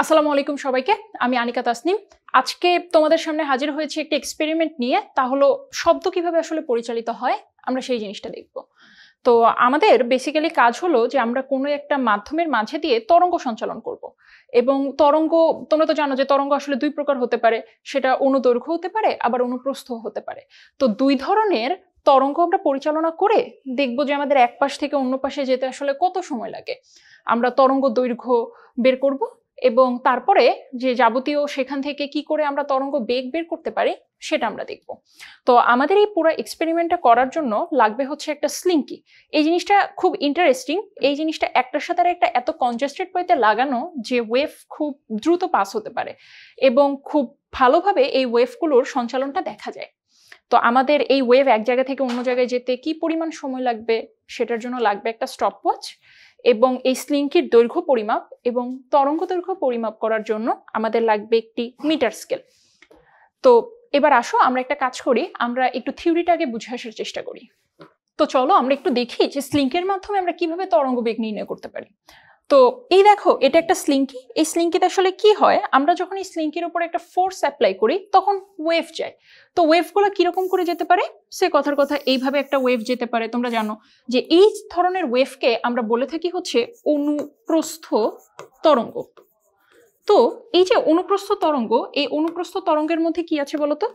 আসসালামু আলাইকুম সবাইকে। আমি আনিকা তাসনিম। আজকে তোমাদের সামনে হাজির হয়েছি একটি এক্সপেরিমেন্ট নিয়ে। তা হলো শব্দ কিভাবে আসলে পরিচালিত হয় আমরা সেই জিনিসটা দেখব। তো আমাদের বেসিক্যালি কাজ হলো যে আমরা কোনো একটা মাধ্যমের মাঝে দিয়ে তরঙ্গ সঞ্চালন করব। এবং তরঙ্গ, তোমরা তো জানো যে তরঙ্গ আসলে দুই প্রকার হতে পারে, সেটা অনুদৈর্ঘ্য হতে পারে আবার অনুপ্রস্থ হতে পারে। তো দুই ধরনের তরঙ্গ আমরা পরিচালনা করে দেখব যে আমাদের এক পাশ থেকে অন্য পাশে যেতে আসলে কত সময় লাগে। আমরা তরঙ্গ দৈর্ঘ্য বের করব এবং তারপরে যে যাবতীয় সেখান থেকে কি করে আমরা তরঙ্গ বেগ বের করতে পারি সেটা আমরা দেখব। তো আমাদের এই পুরো এক্সপেরিমেন্টটা করার জন্য লাগবে হচ্ছে একটা স্লিঙ্কি। এই জিনিসটা খুব ইন্টারেস্টিং। এই জিনিসটা একটার সাথে একটা এত কনজেস্টেড ওয়েতে লাগানো যে ওয়েভ খুব দ্রুত পাস হতে পারে এবং খুব ভালোভাবে এই ওয়েভগুলোর সঞ্চালনটা দেখা যায়। তো আমাদের এই ওয়েভ এক জায়গা থেকে অন্য জায়গায় যেতে কি পরিমাণ সময় লাগবে সেটার জন্য লাগবে একটা স্টপওয়াচ এবং এই স্লিঙ্কির দৈর্ঘ্য পরিমাপ এবং তরঙ্গ দৈর্ঘ্য পরিমাপ করার জন্য আমাদের লাগবে একটি মিটার স্কেল। তো এবার আসো আমরা একটা কাজ করি, আমরা একটু থিওরিটাকে বুঝে আসার চেষ্টা করি। তো চলো আমরা একটু দেখি যে স্লিঙ্কের মাধ্যমে আমরা কিভাবে তরঙ্গ বেগ নির্ণয় করতে পারি। তো এই দেখো, এটা একটা স্লিঙ্কি। এই স্লিঙ্কিতে আসলে কি হয়, আমরা যখন এই স্লিঙ্কির উপর একটা ফোর্স অ্যাপ্লাই করি তখন ওয়েভ যায়। তো ওয়েভগুলো কিরকম করে যেতে পারে, সে কথার কথা এইভাবে একটা ওয়েভ যেতে পারে। তোমরা জানো যে এই ধরনের ওয়েভকে আমরা বলে থাকি হচ্ছে অনুপ্রস্থ তরঙ্গ। তো এই যে অনুপ্রস্থ তরঙ্গ, এই অনুপ্রস্থ তরঙ্গের মধ্যে কি আছে বলতো,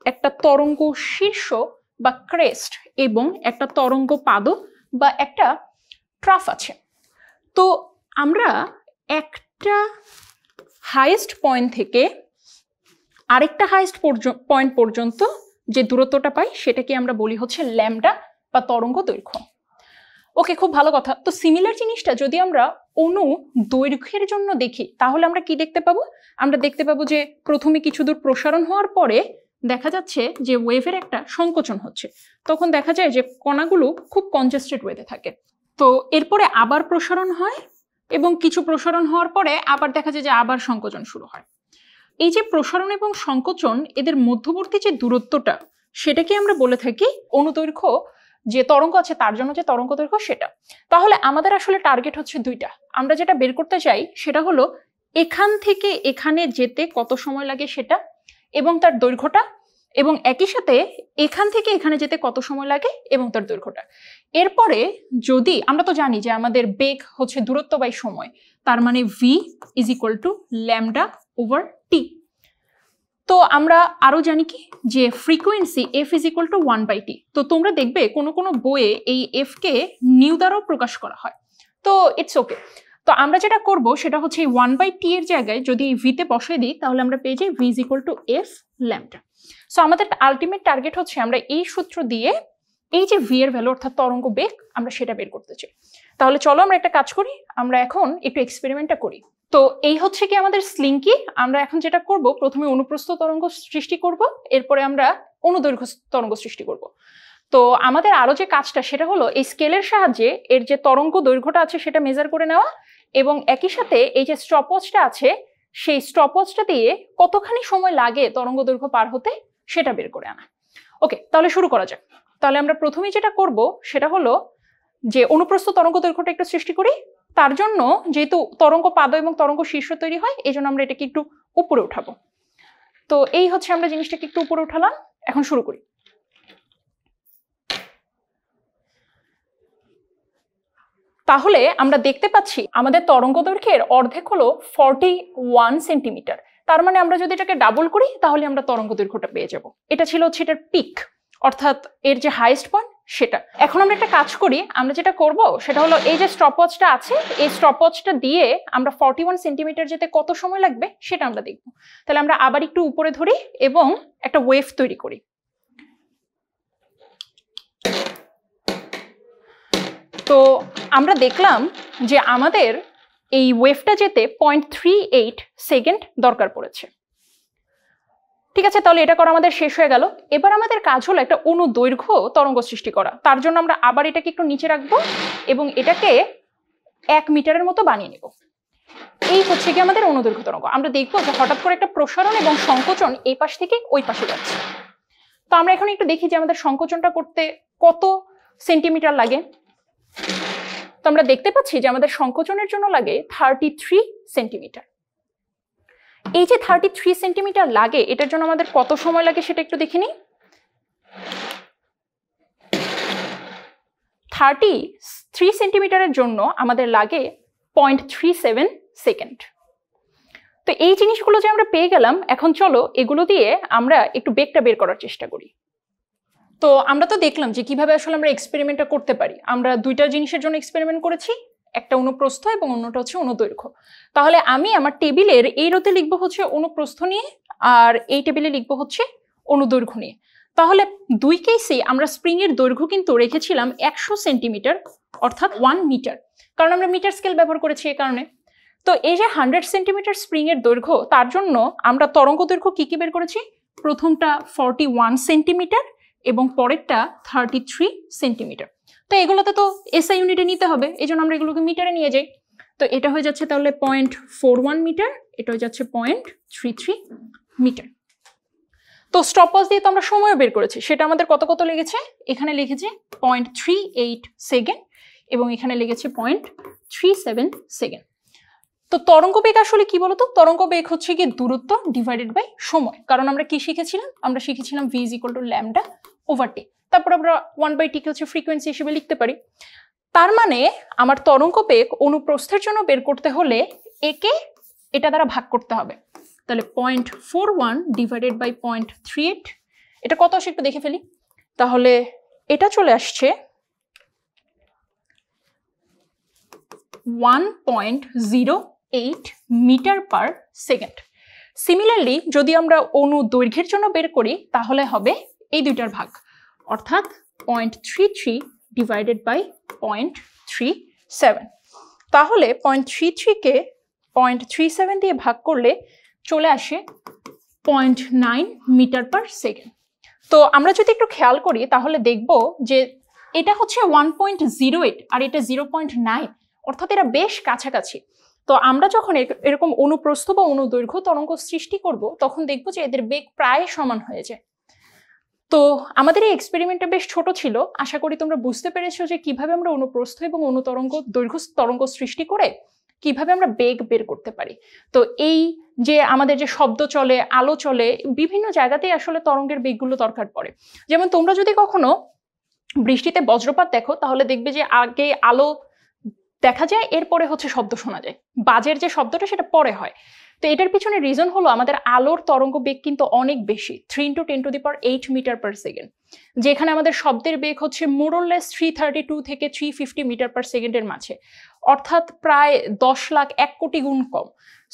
একটা তরঙ্গ শীর্ষ বা ক্রেস্ট এবং একটা তরঙ্গ পাদ বা একটা ট্রাফ আছে। তো আমরা একটা হাইয়েস্ট পয়েন্ট থেকে আরেকটা হাইয়েস্ট পয়েন্ট পর্যন্ত যে দূরত্বটা পাই সেটাকে আমরা বলি হচ্ছে ল্যামডা বা তরঙ্গ দৈর্ঘ্য। ওকে, খুব ভালো কথা। তো সিমিলার জিনিসটা যদি আমরা অনু দৈর্ঘ্যের জন্য দেখি তাহলে আমরা কি দেখতে পাবো, আমরা দেখতে পাবো যে প্রথমে কিছু দূর প্রসারণ হওয়ার পরে দেখা যাচ্ছে যে ওয়েভের একটা সংকোচন হচ্ছে। তখন দেখা যায় যে কণাগুলো খুব কনজেস্টেড ওয়েতে থাকে। তো এরপরে আবার প্রসারণ হয় এবং কিছু প্রসারণ হওয়ার পরে আবার দেখা যায় যে আবার সংকোচন শুরু হয়। এই যে প্রসারণ এবং সংকোচন, এদের মধ্যবর্তী যে দূরত্বটা সেটাকে আমরা বলে থাকি অনুদৈর্ঘ্য। যে তরঙ্গ আছে তার জন্য যে তরঙ্গ দৈর্ঘ্য সেটা। তাহলে আমাদের আসলে টার্গেট হচ্ছে দুইটা। আমরা যেটা বের করতে চাই সেটা হলো এখান থেকে এখানে যেতে কত সময় লাগে সেটা এবং তার দৈর্ঘ্যটা, এবং একই সাথে এখান থেকে এখানে যেতে কত সময় লাগে এবং তার দৈর্ঘ্যটা। এরপরে যদি আমরা তো জানি যে আমাদের বেগ হচ্ছে দূরত্ব বাই সময়, তার মানে v is equal to lambda over টি। তো আমরা আরো জানি কি যে frequency f is equal to 1/t। তো তোমরা দেখবে কোনো কোনো বইয়ে এই f কে নিউ দ্বারাও প্রকাশ করা হয়। তো ইটস ওকে। তো আমরা যেটা করব সেটা হচ্ছে এই 1/t এর জায়গায় যদি এই v তে বসাই দিই তাহলে আমরা পেয়ে যাই v is equal to f lambda. So আমাদের আলটিমেট টার্গেট হচ্ছে আমরা এই সূত্র দিয়ে এই যে v এর ভ্যালু অর্থাৎ তরঙ্গ বেগ আমরা সেটা বের করতে চাই। তাহলে চলো আমরা একটা কাজ করি, আমরা এখন একটু এক্সপেরিমেন্টটা করি। তো এই হচ্ছে কি আমাদের স্লিঙ্কি। আমরা এখন যেটা করব, প্রথমে অনুপ্রস্থ তরঙ্গ সৃষ্টি করব, এরপরে আমরা অনুদৈর্ঘ্য তরঙ্গ সৃষ্টি করব। তো আমাদের আরো যে কাজটা সেটা হলো এই স্কেলের সাহায্যে এর যে তরঙ্গ দৈর্ঘ্যটা আছে সেটা মেজার করে নেওয়া এবং একই সাথে এই যে স্টপওয়াচটা আছে সেই স্টপওয়াচটা দিয়ে কতখানি সময় লাগে তরঙ্গ দৈর্ঘ্য পার হতে সেটা বের করে আনা। ওকে, তাহলে শুরু করা যাক। তাহলে আমরা প্রথমেই যেটা করব সেটা হলো যে অনুপ্রস্থ তরঙ্গ দৈর্ঘ্যটা একটু সৃষ্টি করি। তার জন্য যেহেতু তরঙ্গ পাদ এবং তরঙ্গ শীর্ষ তৈরি হয় এই জন্য আমরা এটাকে একটু উপরে উঠাবো। তো এই হচ্ছে আমরা জিনিসটাকে একটু উপরে উঠালাম। এখন শুরু করি। তাহলে আমরা দেখতে পাচ্ছি আমাদের তরঙ্গ দৈর্ঘ্যের অর্ধেক হলো 41 সেন্টিমিটার। তার মানে আমরা যদি এটাকে ডাবল করি তাহলে আমরা তরঙ্গ দৈর্ঘ্যটা পেয়ে যাব। এটা ছিল হচ্ছে এটার পিক, অর্থাৎ এর যে হাইয়েস্ট পয়েন্ট সেটা। এখন আমরা একটা কাজ করি, আমরা যেটা করব সেটা হলো এই যে স্টপওয়াচটা আছে এই স্টপওয়াচটা দিয়ে আমরা 41 সেন্টিমিটার যেতে কত সময় লাগবে সেটা আমরা দেখব। তাহলে আমরা আবার একটু উপরে ধরি এবং একটা ওয়েভ তৈরি করি। তো আমরা দেখলাম যে আমাদের এই ওয়েভটা যেতে 0.38 সেকেন্ড দরকার পড়েছে। ঠিক আছে, তাহলে এটা করা আমাদের শেষ হয়ে গেল। এবার আমাদের কাজ হলো একটা অনুদৈর্ঘ্য তরঙ্গ সৃষ্টি করা। তার জন্য আমরা আবার এটাকে একটু নিচে রাখবো এবং এটাকে 1 মিটারের মতো বানিয়ে নেব। এই হচ্ছে কি আমাদের অনুদৈর্ঘ্য তরঙ্গ। আমরা দেখবো যে হঠাৎ করে একটা প্রসারণ এবং সংকোচন এই পাশ থেকে ওই পাশে যাচ্ছে। তো আমরা এখন একটু দেখি যে আমাদের সংকোচনটা করতে কত সেন্টিমিটার লাগে। তো আমরা দেখতে পাচ্ছি যে আমাদের সংকোচনের জন্য লাগে 33 সেন্টিমিটার। এই যে 33 সেন্টিমিটার লাগে, এটার জন্য আমাদের কত সময় লাগে সেটা একটু দেখে নিই। 33 সেন্টিমিটারের জন্য আমাদের লাগে 0.37 সেকেন্ড। তো এই জিনিসগুলো যে আমরা পেয়ে গেলাম, এখন চলো এগুলো দিয়ে আমরা একটু বেগটা বের করার চেষ্টা করি। তো আমরা তো দেখলাম যে কিভাবে আসলে আমরা এক্সপেরিমেন্টটা করতে পারি। আমরা দুইটা জিনিসের জন্য এক্সপেরিমেন্ট করেছি, একটা অনুপ্রস্থ এবং অন্যটা হচ্ছে অনুদৈর্ঘ্য। তাহলে আমি আমার টেবিলের এই রোতে লিখবো হচ্ছে অনুপ্রস্থ নিয়ে, আর এই টেবিলে লিখবো হচ্ছে অনুদৈর্ঘ্য নিয়ে। তাহলে দুই কেসেই আমরা স্প্রিং এর দৈর্ঘ্য কিন্তু রেখেছিলাম 100 সেন্টিমিটার, অর্থাৎ 1 মিটার, কারণ আমরা মিটার স্কেল ব্যবহার করেছি এই কারণে। তো এই যে 100 সেন্টিমিটার স্প্রিং এর দৈর্ঘ্য, তার জন্য আমরা তরঙ্গ দৈর্ঘ্য কি কি বের করেছি? প্রথমটা 41 সেন্টিমিটার এবং পরেরটা 33 সেন্টিমিটার। তো এগুলোতে তো এসআই ইউনিটে নিতে হবে, এই জন্য আমরা এগুলোকে মিটারে নিয়ে যাই। তো এটা হয়ে যাচ্ছে তাহলে 0.41 মিটার, এটা হয়ে যাচ্ছে 0.33 মিটার। তো স্টপওয়াচ দিয়ে তো আমরা সময় বের করেছি, সেটা আমাদের কত কত লেগেছে? এখানে লিখেছে 0.38 সেকেন্ড এবং এখানে লেগেছে 0.37 সেকেন্ড। তো তরঙ্গ বেগ আসলে কি বলতো? তরঙ্গ বেগ হচ্ছে কি দূরত্ব ডিভাইডেড বাই সময়। কারণ আমরা কি শিখেছিলাম? আমরা শিখেছিলাম v = λ/t। তারপর আমরা 1/t কে হচ্ছে ফ্রিকোয়েন্সি হিসেবে লিখতে পারি। তার মানে আমার তরঙ্গ বেগ অনুপ্রস্থের জন্য বের করতে হলে একে এটা দ্বারা ভাগ করতে হবে। তাহলে 0.41 ডিভাইডেড বাই 0.38, এটা কত আসে একটু দেখে ফেলি। তাহলে এটা চলে আসছে 1.08 মিটার পার সেকেন্ড। সিমিলারলি যদি আমরা অনুদৈর্ঘ্যের জন্য বের করি তাহলে হবে এই দুইটার ভাগ, অর্থাৎ 0.33 ডিভাইডেড বাই 0.37। তাহলে 0.33 কে 0.37 দিয়ে ভাগ করলে চলে আসে 0.9 মিটার পার সেকেন্ড। তো আমরা যদি একটু খেয়াল করি তাহলে দেখব যে এটা হচ্ছে 1.08 আর এটা 0.9, অর্থাৎ এরা বেশ কাছাকাছি। তো আমরা যখন এরকম অনুপ্রস্থ বা অনুদৈর্ঘ্য তরঙ্গ সৃষ্টি করব তখন দেখব যে এদের বেগ প্রায় সমান হয়ে যায়। তো আমাদের এই এক্সপেরিমেন্টটা বেশ ছোট ছিল, আশা করি তোমরা বুঝতে পেরেছো যে কিভাবে আমরা অনুপ্রস্থ এবং অনুতরঙ্গ দৈর্ঘ্য তরঙ্গ সৃষ্টি করে কিভাবে আমরা বেগ বের করতে পারি। তো এই যে আমাদের যে শব্দ চলে, আলো চলে, বিভিন্ন জায়গাতেই আসলে তরঙ্গের বেগগুলো দরকার পড়ে। যেমন তোমরা যদি কখনো বৃষ্টিতে বজ্রপাত দেখো তাহলে দেখবে যে আগে আলো দেখা যায়, এরপরে হচ্ছে শব্দ শোনা যায়, বাজের যে শব্দটা সেটা পরে হয়। তো এটার পিছনে রিজন হলো আমাদের আলোর তরঙ্গ বেগ কিন্তু অনেক বেশি, 3 × 10⁸ মিটার পার সেকেন্ড, যেখানে আমাদের শব্দের বেগ হচ্ছে মোরলেস 332 থেকে 350 মিটার পার সেকেন্ডের মাঝে, অর্থাৎ প্রায় 10 লাখ 1 কোটি গুণ কম।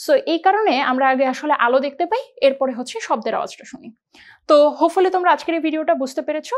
সো এই কারণে আমরা আগে আসলে আলো দেখতে পাই, এরপরে হচ্ছে শব্দের আওয়াজটা শুনি। তো হোপফুলি তোমরা আজকের এই ভিডিওটা বুঝতে পেরেছো।